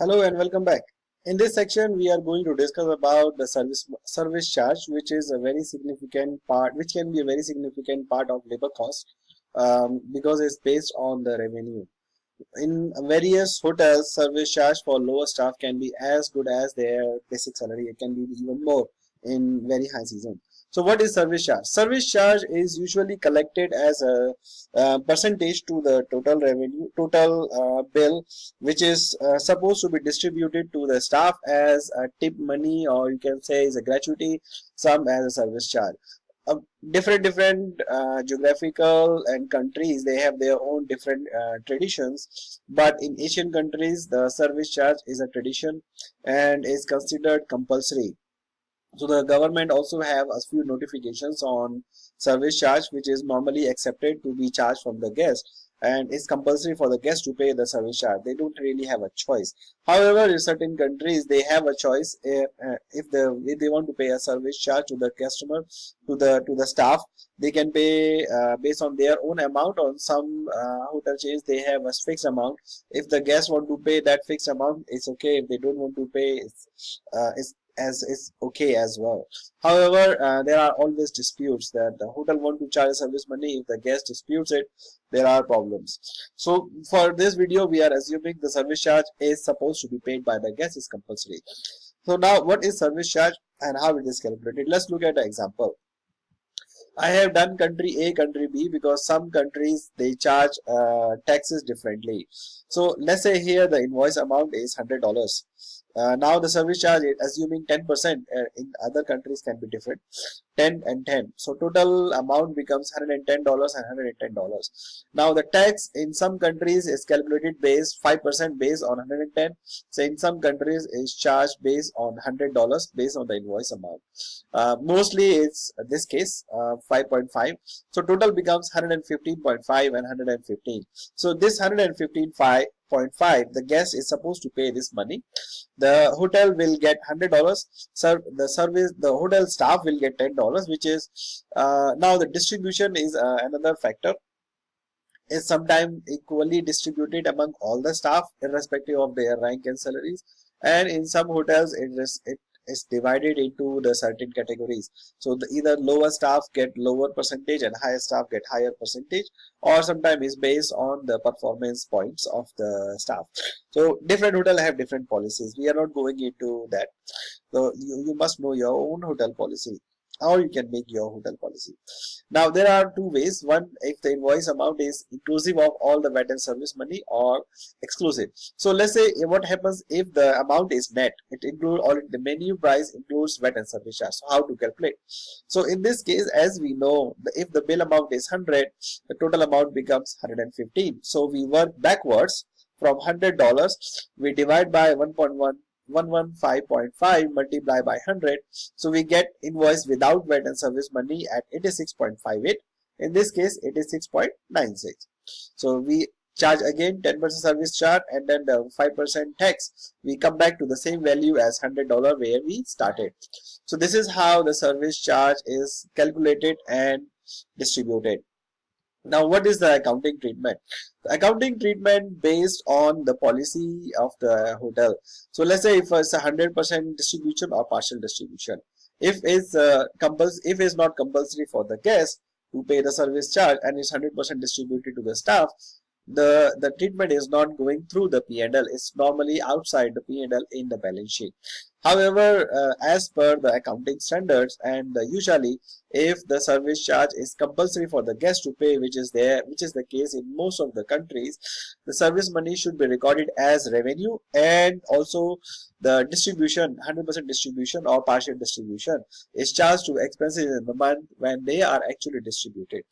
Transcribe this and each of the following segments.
Hello and welcome back. In this section, we are going to discuss about the service charge, which is a very significant part, which can be a very significant part of labor cost, because it's based on the revenue. In various hotels, service charge for lower staff can be as good as their basic salary. It can be even more in very high season. So what is service charge? Service charge is usually collected as a percentage to the total revenue, total bill, which is supposed to be distributed to the staff as a tip money, or you can say is a gratuity, some as a service charge. Different geographical and countries, they have their own different traditions, but in Asian countries the service charge is a tradition and is considered compulsory. So the government also have a few notifications on service charge, which is normally accepted to be charged from the guest, and it's compulsory for the guest to pay the service charge. They don't really have a choice. However, in certain countries they have a choice. If they want to pay a service charge to the customer, to the staff, they can pay based on their own amount. On some hotel chains, they have a fixed amount. If the guests want to pay that fixed amount, it's okay. If they don't want to pay, it's as is okay as well. However, there are always disputes that the hotel want to charge service money. If the guest disputes it, there are problems. So for this video, we are assuming the service charge is supposed to be paid by the guest, is compulsory. So now, what is service charge and how it is calculated? Let's look at an example. I have done country A, country B, because some countries they charge taxes differently. So let's say here the invoice amount is $100. Now the service charge, assuming 10%, in other countries can be different, 10 and 10. So total amount becomes $110 and $110. Now the tax in some countries is calculated based 5% based on 110. So in some countries is charged based on $100 based on the invoice amount. Mostly it's this case 5.5. So total becomes 115.5 and 115. So this 115.5, the guest is supposed to pay this money. The hotel will get $100. The hotel staff will get $10, which is now the distribution is another factor. Is sometimes equally distributed among all the staff irrespective of their rank and salaries, and in some hotels it is divided into the certain categories. So the either lower staff get lower percentage and higher staff get higher percentage, or sometimes is based on the performance points of the staff. So different hotel have different policies. We are not going into that. So you must know your own hotel policy, or you can make your hotel policy. Now there are two ways. One, if the invoice amount is inclusive of all the VAT and service money, or exclusive. So let's say what happens if the amount is net. It includes all the menu price includes VAT and service charge. So how to calculate? So in this case, as we know, if the bill amount is 100, the total amount becomes 115. So we work backwards from $100. We divide by 115.5 multiplied by 100, so we get invoice without VAT and service money at 86.58. In this case 86.96. So we charge again 10% service charge and then the 5% tax. We come back to the same value as $100 where we started. So this is how the service charge is calculated and distributed. Now, what is the accounting treatment? The accounting treatment based on the policy of the hotel. So let's say if it's 100% distribution or partial distribution. If it's if it's not compulsory for the guest to pay the service charge and it's 100% distributed to the staff, the treatment is not going through the P&L. It's normally outside the P&L in the balance sheet. However, as per the accounting standards, and usually if the service charge is compulsory for the guest to pay, which is the case in most of the countries, the service money should be recorded as revenue, and also the distribution, 100% distribution or partial distribution, is charged to expenses in the month when they are actually distributed.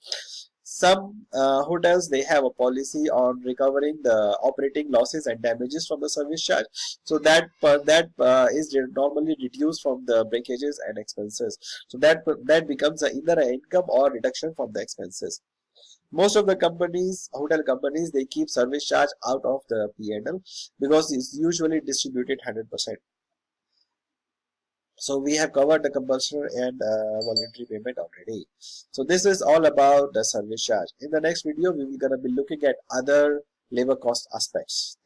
Some hotels, they have a policy on recovering the operating losses and damages from the service charge, so that is normally reduced from the breakages and expenses. So that becomes either an income or reduction from the expenses. Most of the hotel companies, they keep service charge out of the P&L because it's usually distributed 100%. So we have covered the compulsory and voluntary payment already. So this is all about the service charge. In the next video, we will gonna be looking at other labor cost aspects.